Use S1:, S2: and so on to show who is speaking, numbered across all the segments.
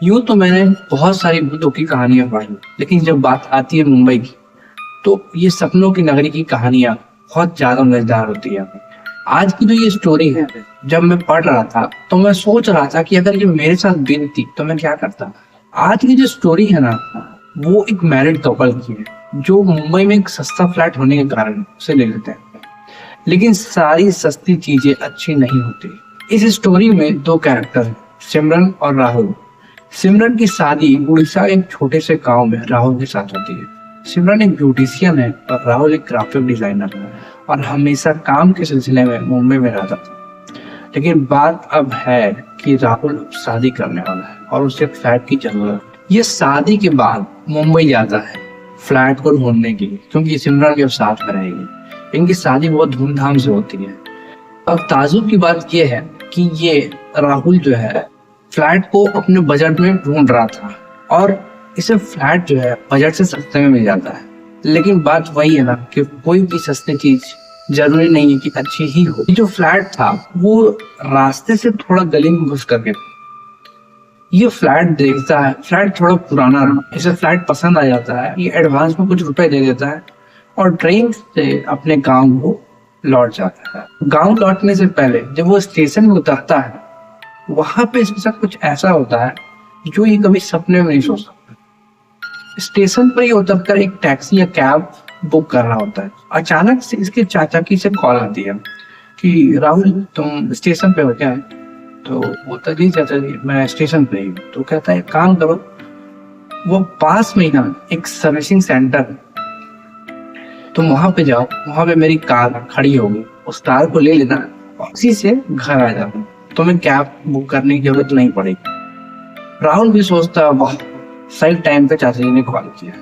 S1: यूं तो मैंने बहुत सारी भूतों की कहानियां पढ़ी, लेकिन जब बात आती है मुंबई की, तो ये सपनों की नगरी की कहानियां बहुत ज्यादा मजेदार होती है। आज की जो ये स्टोरी है, जब मैं पढ़ रहा था तो मैं सोच रहा था कि अगर ये मेरे साथ बीतती तो मैं क्या करता। आज की जो स्टोरी है ना, वो एक मैरिड कपल की है जो मुंबई में एक सस्ता फ्लैट होने के कारण उसे ले लेते हैं। लेकिन सारी सस्ती चीजें अच्छी नहीं होती। इस स्टोरी में दो कैरेक्टर हैं, सिमरन और राहुल। सिमरन की शादी उड़ीसा एक छोटे से गांव में राहुल के साथ होती है। सिमरन एक ब्यूटिशियन है और राहुल एक ग्राफिक डिजाइनर है और हमेशा काम के सिलसिले में मुंबई में रहता था। लेकिन बात अब है कि राहुल अब शादी करने वाला है और उसे फ्लैट की जरूरत है। ये शादी के बाद मुंबई जाता है फ्लैट को ढूंढने के लिए, क्योंकि सिमरन के साथ में रहेगी। इनकी शादी बहुत धूमधाम से होती है। अब ताजुब की बात यह है कि ये राहुल जो है फ्लैट को अपने बजट में ढूंढ रहा था और इसे फ्लैट जो है बजट से सस्ते में मिल जाता है। लेकिन बात वही है ना कि कोई भी सस्ती चीज जरूरी नहीं है कि अच्छी ही हो। ये जो फ्लैट था वो रास्ते से थोड़ा गली में घुस करके था। ये फ्लैट देखता है, फ्लैट थोड़ा पुराना रहा, इसे फ्लैट पसंद आ जाता है। ये एडवांस में कुछ रुपए दे देता है और ट्रेन से अपने गांव को लौट जाता है। गांव लौटने से पहले जब वो स्टेशन में उतरता है, वहां पे इसके साथ कुछ ऐसा होता है जो ये कभी सपने में नहीं सोच सकता। स्टेशन पर ही उतरकर एक टैक्सी या कैब बुक कर रहा होता है। अचानक से इसके चाचा की से कॉल आती है कि राहुल तुम स्टेशन पे हो क्या? तो बोलता जी चाचा जी मैं स्टेशन पे ही हूँ। तो कहता है काम करो, वो पास में ही ना एक सर्विसिंग सेंटर, तुम वहां पे जाओ, वहां पे मेरी कार खड़ी होगी, उस कार को ले लेना और उसी से घर आ जाना, तुम्हें कैब बुक करने की जरूरत नहीं पड़ेगी। राहुल भी सोचता वाह, सही टाइम पे चाचा जी ने कॉल किया।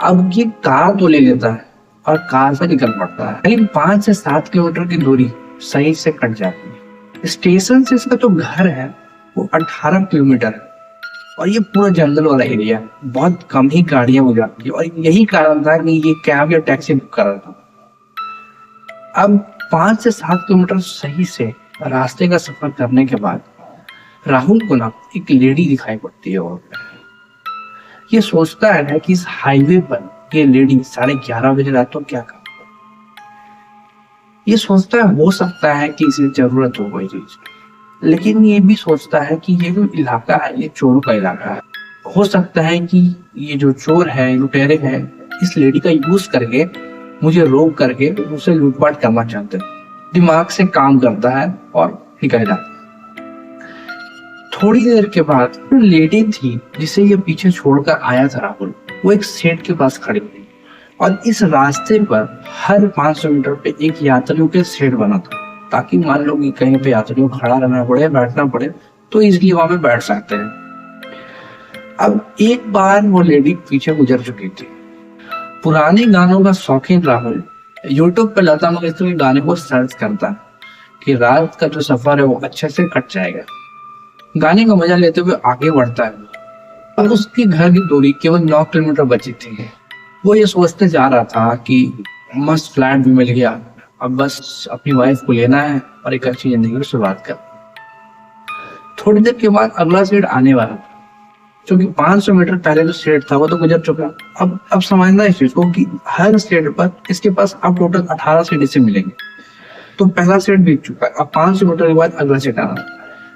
S1: अब ये कार तो ले लेता है और कार से निकल पड़ता है। करीब 5 से 7 किलोमीटर की दूरी सही से कट जाती है। स्टेशन से इसका जो घर है वो 18 किलोमीटर है और ये पूरा जंगल वाला एरिया है। बहुत कम ही गाड़ियां हो जाती है और यही कारण था कि ये कैब या टैक्सी बुक कर रहा था। अब 5 से 7 किलोमीटर सही से रास्ते का सफर करने के बाद राहुल को ना एक लेडी दिखाई पड़ती है और ये सोचता है ना कि इस हाईवे पर ये लेडी 11:30 बजे रात को क्या कर, ये सोचता है हो सकता है कि इसे जरूरत हो कोई चीज। लेकिन ये भी सोचता है कि ये जो इलाका है ये चोरों का इलाका है। हो सकता है कि ये जो चोर है, लुटेरे हैं, इस लेडी का यूज करके मुझे रोक करके उसे लूटपाट करना चाहते हैं। दिमाग से काम करता है और निकल जाता है। थोड़ी देर के बाद जो लेडी थी जिसे ये पीछे छोड़कर आया था राहुल, वो एक सेठ के पास खड़ी थी और इस रास्ते पर हर 500 मीटर पे एक यात्रियों के शेड बना था, ताकि मान लो कि कहीं पे यात्रियों को खड़ा रहना पड़े, बैठना पड़े तो इजली वहां पे बैठ सकते हैं। अब एक बार वो लेडी पीछे गुजर चुकी थी। पुराने गानों का शौकीन राहुल यूट्यूब पे लता मंगेशकर के गाने को सर्च करता है कि रात का जो सफर है वो अच्छे से कट जाएगा। गाने का मजा लेते हुए आगे बढ़ता है और उसके घर की दूरी केवल 9 किलोमीटर बची थी। वो ये सोचते जा रहा था कि मस्त फ्लैट भी मिल गया, अब बस अपनी वाइफ को लेना है और एक अच्छी जिंदगी की शुरुआत कर। थोड़ी देर के बाद अगला सेट आने वाला था, क्योंकि 500 मीटर पहले जो सेट था वो तो गुजर चुका। अब समझना इस चीज को कि हर सेट पर इसके पास अब टोटल 18 सेट इसे मिलेंगे। तो पहला सेट बीत चुका है, अब 500 मीटर के बाद अगला सेट आना।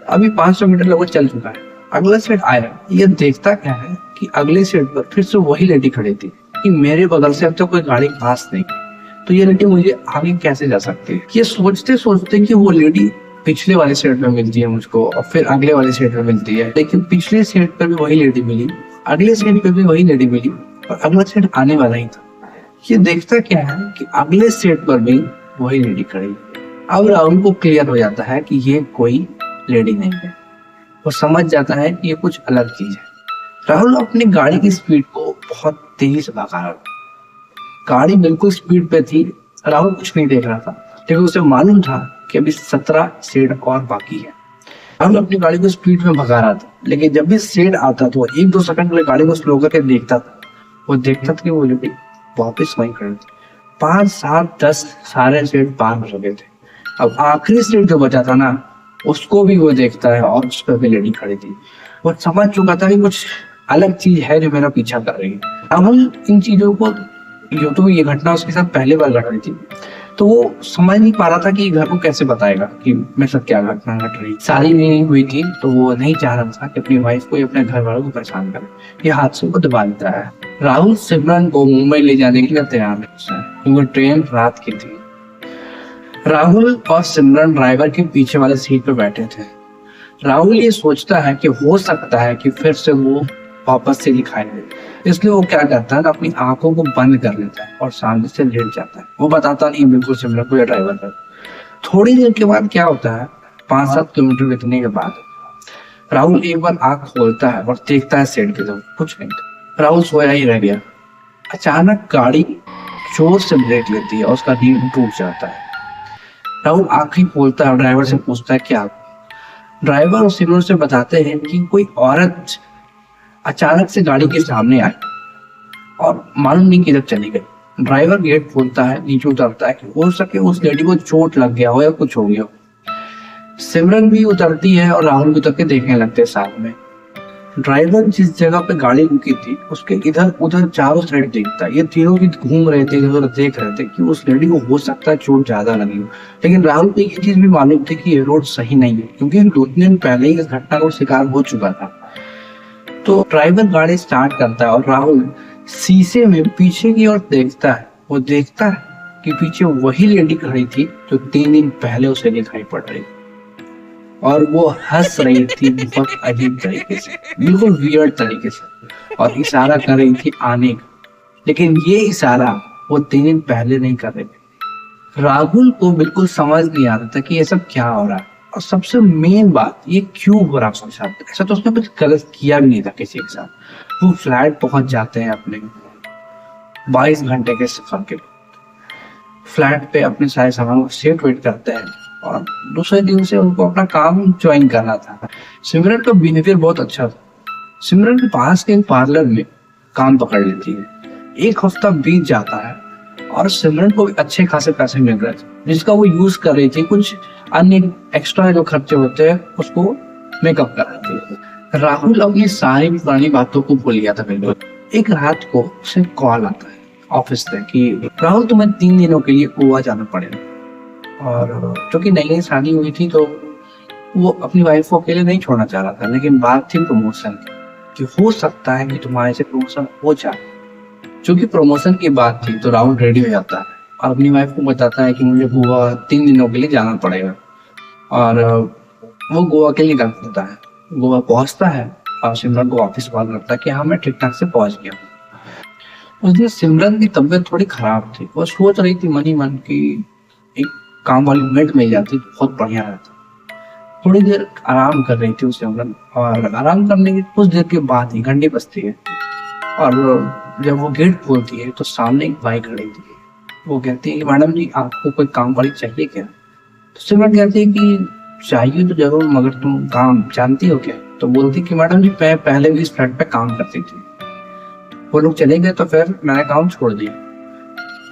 S1: अभी 500 मीटर लगभग चल चुका है, अगला सेट आया। ये देखता क्या है कि अगले सेट पर फिर से वही लेडी खड़ी थी कि मेरे बगल से अब तक कोई गाड़ी पास नहीं, तो ये लेडी मुझे आगे कैसे जा सकती है। ये सोचते सोचते कि वो लेडी पिछले वाले सेट में मिलती है मुझको और फिर अगले वाले सेट में मिलती है, लेकिन पिछले सेट पर भी वही लेडी मिली, अगले सेट पर भी वही लेडी मिली और अगला सेट आने वाला ही था। ये देखता क्या है कि अगले सेट पर भी वही लेडी खड़ी। अब राहुल को क्लियर हो जाता है कि ये कोई लेडी नहीं है। वो समझ जाता है कि ये कुछ अलग चीज है। राहुल अपनी गाड़ी की स्पीड को बहुत तेजी से भगा रहा था। गाड़ी बिल्कुल स्पीड पे थी, राहुल कुछ नहीं देख रहा था, लेकिन उसे मालूम था कि अभी 17 शेड और बाकी है। राहुल अपनी गाड़ी को स्पीड में भगा रहा था, लेकिन जब भी शेड आता तो 1-2 सेकंड के लिए गाड़ी को स्लो करके देखता था। वो देखता था कि वो लेडी वापिस वहीं खड़ी थी। 5, 7, 10 सारे शेड पार हो चुके थे। अब आखिरी शेड जो बचा था ना, उसको भी वो देखता है और उस पर भी लेडी खड़ी थी। वो समझ चुका था कि कुछ अलग चीज है जो मेरा पीछा कर रही है। राहुल इन चीजों को, यूं तो ये घटना उसके साथ पहले बार घट रही थी, तो वो समझ नहीं पा रहा था कि घर को कैसे बताएगा कि मेरे साथ क्या घटना घट रही। शादी नहीं हुई थी तो वो नहीं चाह रहा था कि अपनी वाइफ को या अपने घर वालों को परेशान करे। ये हादसे को दबा देता है। राहुल सिमरन को मुंबई ले जाने के लिए तैयार है क्योंकि ट्रेन रात की थी। राहुल और सिमरन ड्राइवर के पीछे वाले सीट पर बैठे थे। राहुल ये सोचता है कि हो सकता है कि फिर से वो वापस से दिखाई दे, इसलिए वो क्या करता है ना, अपनी आंखों को बंद कर लेता है और सामने से लेट जाता है। वो बताता नहीं बिल्कुल सिमरन को या ड्राइवर को। थोड़ी देर के बाद क्या होता है, 5-7 किलोमीटर बीतने के बाद राहुल एक बार आंख खोलता है और देखता है सेट की तरफ, कुछ नहीं था। राहुल सोया ही रह गया। अचानक गाड़ी जोर से ब्रेक लेती है और उसका नींद टूट जाता है। राहुल आंखें खोलता है और ड्राइवर से पूछता है क्या। ड्राइवर और सिमरन से बताते हैं कि कोई औरत अचानक से गाड़ी के सामने आई और मालूम नहीं किधर चली गई। ड्राइवर गेट खोलता है, नीचे उतरता है कि हो सके उस लेडी को चोट लग गया हो या कुछ हो गया हो। सिमरन भी उतरती है और राहुल भी उतर के देखने लगते हैं साथ में। ड्राइवर जिस जगह पे गाड़ी रुकी थी उसके इधर उधर चारों साइड देखता है। ये तीनों भी घूम रहे थे, इधर देख रहे थे कि उस लेडी को हो सकता है चोट ज्यादा लगी हो। लेकिन राहुल को ये चीज भी मालूम थी कि ये रोड सही नहीं है क्योंकि 2 दिन पहले ही इस घटना का शिकार हो चुका था। तो ड्राइवर गाड़ी स्टार्ट करता है और राहुल शीशे में पीछे की ओर देखता है। वो देखता है कि पीछे वही लेडी खड़ी थी जो 3 दिन पहले उसे दिखाई पड़ रही और वो हंस रही थी बहुत अजीब तरीके से, बिल्कुल वियर्ड तरीके से, और इशारा कर रही थी आने का। लेकिन ये इशारा वो 3 दिन पहले नहीं कर रहे थे। राहुल को बिल्कुल समझ नहीं आ रहा था कि ये सब क्या हो रहा है और सबसे मेन बात ये क्यों हो रहा है उसके साथ। ऐसा तो उसने कुछ गलत किया भी नहीं था किसी के साथ। वो फ्लैट पहुंच जाते हैं अपने 22 घंटे के सफर के। फ्लैट पे अपने सारे सामान को सेट वेट करते हैं और दूसरे दिन से उनको अपना काम ज्वाइन करना था। सिमरन का बिहेवियर बहुत अच्छा था। सिमरन के पास के पार्लर में काम पकड़ लेती है। 1 हफ्ता बीत जाता है और सिमरन को अच्छे खासे पैसे मिल रहे थे जिसका वो यूज कर रही थी कुछ अन्य एक्स्ट्रा जो खर्चे होते हैं उसको मेकअप कर रही थी। राहुल अपनी सारी पुरानी बातों को भूल गया था बिल्कुल। एक रात को उसे कॉल आता है ऑफिस से कि राहुल तुम्हें 3 दिनों के लिए गोवा जाना पड़ेगा। और क्योंकि नई शादी हुई थी तो वो अपनी वाइफ को अकेले नहीं छोड़ना चाह रहा था। लेकिन बात थी प्रमोशन की कि हो सकता है कि तुम्हारे से प्रमोशन हो जाए। क्योंकि प्रमोशन की बात थी तो राहुल रेडी हो जाता है और अपनी वाइफ को बताता है कि मुझे गोवा 3 दिनों के लिए जाना पड़ेगा। और वो गोवा के लिए निकल पड़ता है। गोवा पहुंचता है और सिमरन को ऑफिस कॉल करता है कि हाँ मैं ठीक ठाक से पहुंच गया। उस दिन सिमरन की तबीयत थोड़ी खराब थी। वो सोच रही थी मन ही मन की एक काम वाली मेड मिल जाती तो बहुत बढ़िया रहता। थोड़ी देर आराम कर रही थी उसे सिमरन और आराम करने की कुछ देर के बाद ही घंटी बजती है और जब वो गेट खोलती है तो सामने एक बाइक खड़ी थी। वो कहती है कि मैडम जी आपको कोई काम वाली चाहिए क्या। तो सिमरन कहती है कि चाहिए तो जरूर मगर तुम काम जानती हो क्या। तो बोलती कि मैडम जी मैं पहले भी इस फ्लैट पे काम करती थी। वो लोग चले गए तो फिर मैंने काम छोड़ दिया।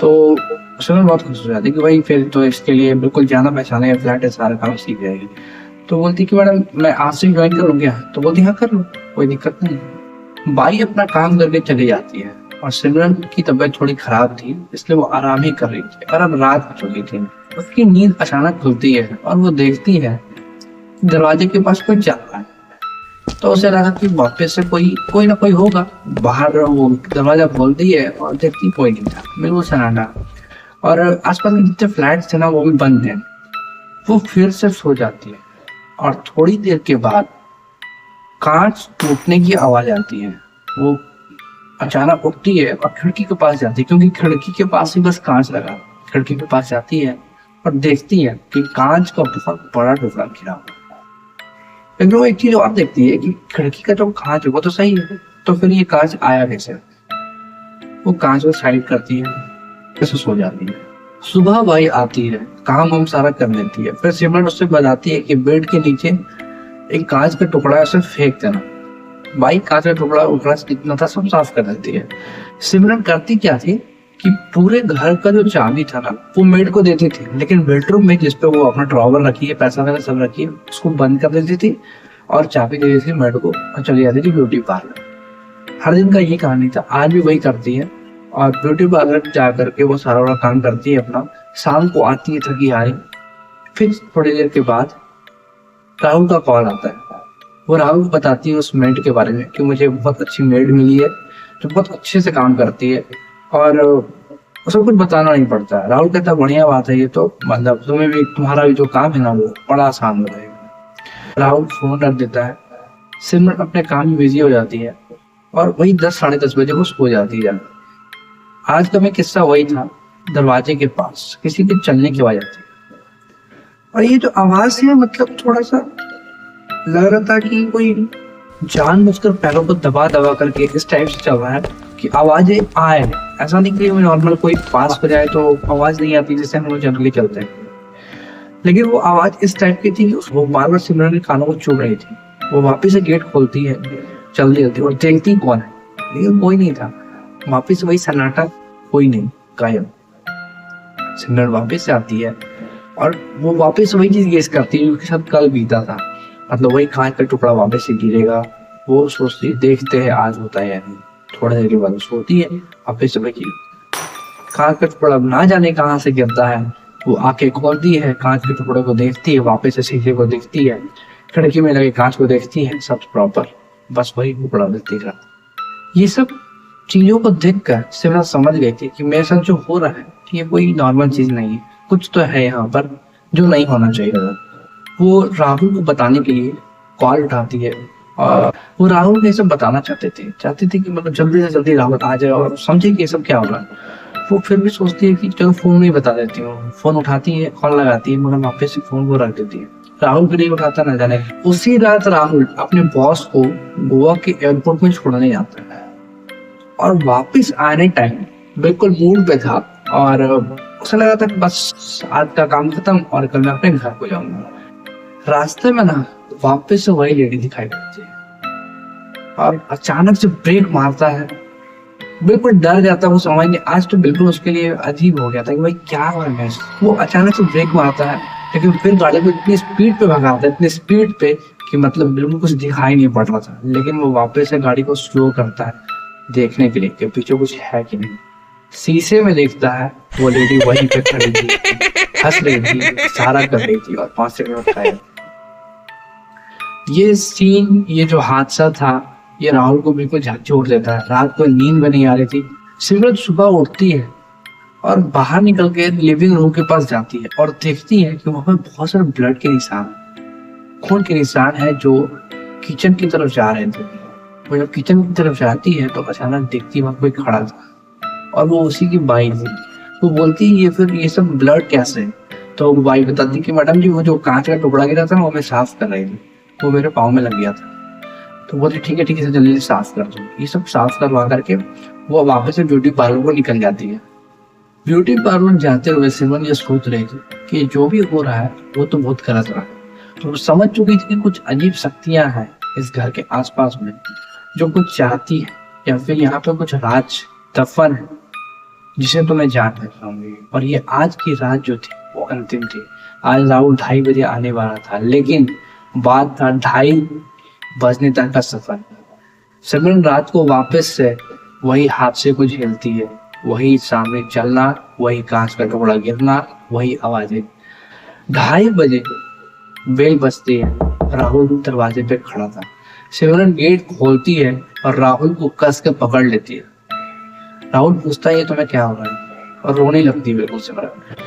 S1: तो सिमरन बहुत खुश हो जाती कि भाई फिर तो इसके लिए बिल्कुल जाना पहचाने का फ्लैट है, सारा काम सीख जाएगी। तो बोलती कि मैडम मैं आज से ज्वाइन करूँ क्या। तो बोलती हाँ कर लो कोई दिक्कत नहीं। बाई अपना काम करके चली जाती है और सिमरन की तबीयत थोड़ी खराब थी इसलिए वो आराम ही कर रही थी और अब रात हो चुकी थी। उसकी नींद अचानक खुलती है और वो देखती है दरवाजे के पास कोई चल रहा है। तो उसे लगा कि वापस से कोई ना कोई होगा। बाहर वो दरवाजा खोलती है और देखती कोई नहीं था, बिल्कुल सन्नाटा। और आसपास के जितने फ्लैट्स थे ना वो भी बंद थे। वो फिर से सो जाती है और थोड़ी देर के बाद कांच टूटने की आवाज आती है। वो अचानक उठती है और खिड़की के पास जाती है क्योंकि खिड़की के पास ही बस कांच लगा। खिड़की के पास जाती है और देखती है कि कांच का बहुत बड़ा टुकड़ा गिरा हुआ। लेकिन वो एक चीज और देखती है कि खिड़की का जो कांच है वो तो सही है, तो फिर ये कांच आया कैसे। वो कांच को साइड करती है, कैसे सो जाती है। सुबह भाई आती है, काम हम सारा कर लेती है। फिर सिमरन उससे बताती है कि बेड के नीचे एक कांच का टुकड़ा ऐसे फेंक देना। भाई कांच का टुकड़ा उकड़ा कितना था सब साफ कर देती है। सिमरन करती क्या थी कि पूरे घर का जो चाबी था ना वो मेड को देती थी, लेकिन बेडरूम में जिसपे वो अपना ड्रॉवर रखी है, पैसा वगैरह सब रखी है, उसको बंद कर देती थी और चाबी दे देती थी मेड को और चली जाती थी ब्यूटी पार्लर। हर दिन का ये कहानी था, आज भी वही करती है और ब्यूटी पार्लर जा करके वो सारा वाला काम करती है अपना। शाम को आती है थकी हारी। फिर थोड़ी देर के बाद राहुल का कॉल आता है। वो राहुल को बताती है उस मेड के बारे में कि मुझे बहुत अच्छी मेड मिली है जो बहुत अच्छे से काम करती है और उसको कुछ बताना नहीं पड़ता है। राहुल कहता है बढ़िया बात है, ये तो मतलब तुम्हें भी, तुम्हारा भी जो काम है ना वो बड़ा आसान हो जाएगा। राहुल फोन रख देता है। सिमरन अपने काम में बिजी हो जाती है और वही 10 साढ़े 10 बजे वो सो जाती है। आज का मैं किस्सा वही था, दरवाजे के पास किसी के चलने की आवाज आती है और ये जो आवाज है मतलब थोड़ा सा लग रहा था कि कोई जानबूझकर पैरों को दबा दबा करके इस टाइप से चल रहा है कि आवाजें आए। ऐसा नहीं कि नॉर्मल कोई पास हो जाए तो आवाज नहीं आती जैसे हम लोग जनरली चलते हैं, लेकिन वो आवाज इस टाइप की थी कि वो बार बार सिमरन के कानों को चुभ रही थी। वो वापिस से गेट खोलती है जल्दी जल्दी और देखती कौन है, लेकिन कोई नहीं था। वापिस वही सन्नाटा, कोई नहीं, गायब। सिमरन वापिस से आती है और वो वापिस वही चीज गेस करती है जो उसके साथ कल बीता था, मतलब वही कांच का टुकड़ा वापस से गिरेगा। वो सोचती देखते हैं आज होता है या नहीं। थोड़ा देर के बाद सोती है, वापस से वही कांच का टुकड़ा ना जाने कहाँ से गिरता है। वो आंखें खोलती है, कांच के टुकड़े को देखती है, वापस से शीशे को देखती है, खिड़की में लगे कांच को देखती है, सब प्रॉपर, बस वही टुकड़ा दिख रहा। ये सब चीजों को देखकर सिमरन समझ गई थी कि मेरे साथ जो हो रहा है ये कोई नॉर्मल चीज नहीं है, कुछ तो है यहाँ पर जो नहीं होना चाहिए। वो राहुल को बताने के लिए कॉल उठाती है और वो राहुल को ये सब बताना चाहते थे कि मतलब जल्दी से जल्दी राहुल आ जाए और समझे कि ये सब क्या हो रहा है। वो फिर भी सोचती है कि चलो फोन में बता देती हूँ। फोन उठाती है, कॉल लगाती है, मगर वापस से फोन को रख देती है। राहुल भी नहीं उठाता, न जाने। उसी रात राहुल अपने बॉस को गोवा के एयरपोर्ट में छोड़ने जाता है और वापस आने टाइम बिल्कुल मूड पे था और उसे लगा था बस आज का काम खत्म और कल मैं अपने घर को जाऊंगा। रास्ते में ना वापस से वही लेडी दिखाई देती है और अचानक से ब्रेक मारता है। बिल्कुल डर जाता है, वो समझ नहीं, आज तो बिल्कुल उसके लिए अजीब हो गया था कि भाई क्या हो रहा है। वो अचानक से ब्रेक मारता है लेकिन फिर गाड़ी को इतनी स्पीड पे भगाता है, इतनी स्पीड पे कि मतलब बिल्कुल कुछ दिखाई नहीं पड़ रहा था। लेकिन वो वापस से गाड़ी को स्लो करता है देखने के लिए कि पीछे कुछ है कि नहीं। शीशे में देखता है वो लेडी वहीं पे खड़ी थी, हंस रही थी, इशारा कर रही थी और 5 सेकंड खाया। ये सीन, ये जो हादसा था, ये राहुल को बिल्कुल झकझोर देता है। रात को नींद में नहीं आ रही थी। सिमरन सुबह उठती है और बाहर निकल के लिविंग रूम के पास जाती है और देखती है कि वहां पर बहुत सारे ब्लड के निशान, खून के निशान है जो किचन की तरफ जा रहे थे। वो जब किचन की तरफ जाती है तो अचानक देखती है वहां कोई खड़ा था और वो उसी की बाई थी। वो बोलती है ये फिर ये सब ब्लड कैसे? तो वो बाई बताती कि मैडम जी वो जो कांच का टुकड़ा गिरा था ना वो मैं साफ कर रही थी, वो मेरे पाँव में लग गया था। तो बोलती ठीक है जल्दी से साफ कर दो। ये सब साफ करवा करके वो वापस से ब्यूटी पार्लर को निकल जाती है। ब्यूटी पार्लर जाते हुए सिमरन ये सोच रही थी कि जो भी हो रहा है वो तो बहुत गलत रहा है। तो वो समझ चुकी थी कि कुछ अजीब शक्तियां हैं इस घर के आसपास में जो कुछ चाहती है या फिर यहाँ पे कुछ राज दफन है जिसे तो मैं जान नहीं पाऊंगी। और ये आज की रात जो थी वो अंतिम थी। आज राहुल 2:30 बजे आने वाला था, लेकिन बात था 2:30 बजने तक का सफर। सिमरन रात को वापस से वही हादसे को झेलती है, वही सामने चलना, वही कांच का टुकड़ा गिरना, वही आवाजें। 2:30 बजे बेल बजती है, राहुल दरवाजे पे खड़ा था। सिमरन गेट खोलती है और राहुल को कस के पकड़ लेती है। राहुल पूछता है ये तुम्हें क्या हो रहा है, और रोने लगती है बिल्कुल सिमरन।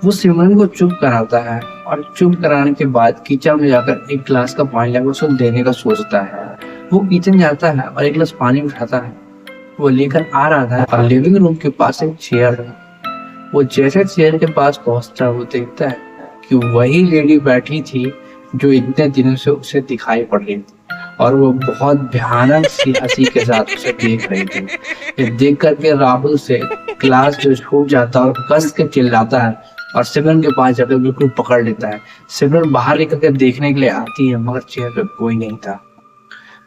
S1: वो सिमरन को चुप कराता है और चुप कराने के बाद किचन में जाकर एक गिलास का पानी लेकर उसको देने का सोचता है। वो किचन जाता है और एक गिलास पानी उठाता है, वो लेकर आ रहा था और लिविंग रूम के पास एक चेयर है। वो जैसे चेयर के पास पहुंचता है वो देखता है कि वही लेडी बैठी थी जो इतने दिनों से उसे दिखाई पड़ रही थी और वो बहुत भयानक सी हंसी के साथ उसे देख रही थी। ये देख करके राहुल से गिलास जो छूट जाता है और कस के चिल्लाता है और सिमरन के पास जाकर बिल्कुल पकड़ लेता है। सिमरन बाहर निकल कर देखने के लिए आती है मगर चेयर पे कोई नहीं था।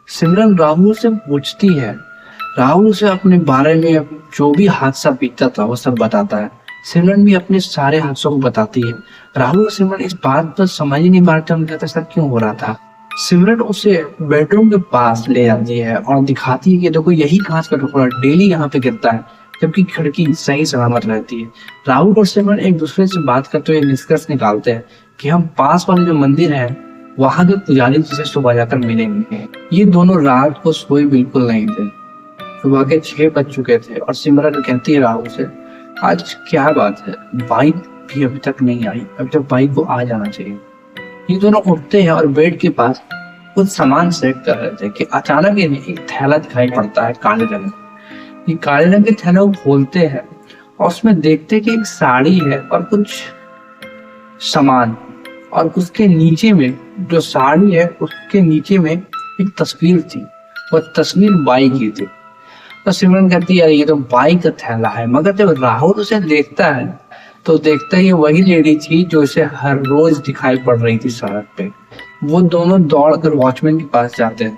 S1: सिमरन राहुल से पूछती है राहुल उसे अपने बारे में जो भी हादसा बीतता था वो सब बताता है। सिमरन भी अपने सारे हादसों को बताती है। राहुल और सिमरन इस बात पर समझ ही नहीं पाते उनके साथ ऐसा क्यों हो रहा था। सिमरन उसे बेडरूम के पास ले जाती है और दिखाती है कि देखो यही कांच का टुकड़ा डेली यहाँ पे गिरता है, जबकि खिड़की सही सलामत रहती है। राहुल और सिमरन एक दूसरे से बात करते हुए निष्कर्ष निकालते हैं कि हम पास वाले जो मंदिर है वहां के पुजारी जी से सुबह जाकर मिलेंगे। ये दोनों रात को सोए बिल्कुल नहीं थे। सुबह के 6 बज चुके थे और सिमरन कहती है राहुल से, आज क्या बात है, बाइक भी अभी तक नहीं आई, अभी तक बाइक को आ जाना चाहिए। ये दोनों उठते हैं और बेड के पास कुछ सामान सेट कर रहे थे कि अचानक इन्हें एक थैला दिखाई पड़ता है काले रंग का। ये काले रंग के थैले को खोलते हैं और उसमें देखते हैं कि एक साड़ी है और कुछ सामान, और उसके नीचे में जो साड़ी है उसके नीचे में एक तस्वीर थी। वह तस्वीर बाइक की थी। तो सिमरन कहती है यार ये तो बाइक का थैला है, मगर जब राहुल उसे देखता है तो देखता है ये वही लेडी थी जो इसे हर रोज दिखाई पड़ रही थी सड़क पे। वो दोनों दौड़कर वॉचमैन के पास जाते हैं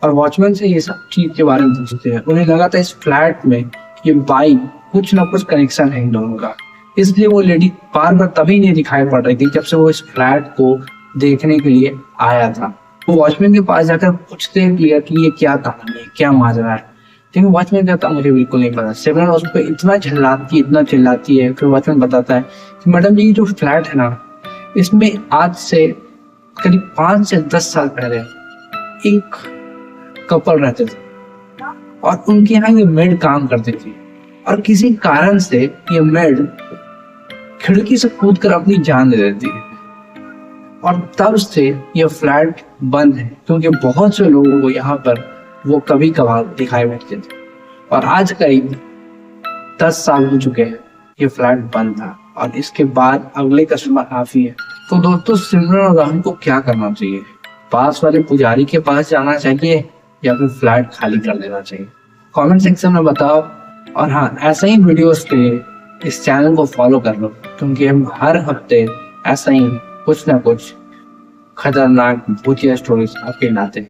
S1: और वॉचमैन से ये सब चीज के बारे में पूछते हैं। उन्हें लगा था इस फ्लैट में ये बाइक कुछ ना कुछ कनेक्शन है इन दोनों का, इसलिए वो लेडी बार बार तभी नहीं दिखाई पड़ रही थी जब से वो इस फ्लैट को देखने के लिए आया था। वो वॉचमैन के पास जाकर पूछते हैं क्लियर कि ये क्या कहानी है, क्या माजरा है। लेकिन वॉचमैन कहता मुझे बिल्कुल नहीं पता। सिमरन उस पर इतना चिल्लाती है। फिर वॉचमैन बताता है कि मैडम ये जो फ्लैट है ना, इसमें आज से करीब 5 से 10 साल पहले एक कपल रहते थे और उनके यहाँ ये मेड काम करती थी और किसी कारण से ये मेड खिड़की से कूदकर अपनी जान दे देती है और तब से ये फ्लैट बंद है, क्योंकि बहुत से लोगों को यहाँ पर वो कभी कभार दिखाई पड़ते थे। और आज करीब 10 साल हो चुके हैं ये फ्लैट बंद था और इसके बाद अगले कस्टमर काफी है। तो दोस्तों सिमरन और राहुल को क्या करना चाहिए? पास वाले पुजारी के पास जाना चाहिए या फिर फ्लैट खाली कर देना चाहिए? कमेंट सेक्शन में बताओ। और हाँ, ऐसा ही वीडियोस के इस चैनल को फॉलो कर लो, क्योंकि हम हर हफ्ते ऐसा ही कुछ ना कुछ खतरनाक भूतिया स्टोरीज आपके लाते हैं।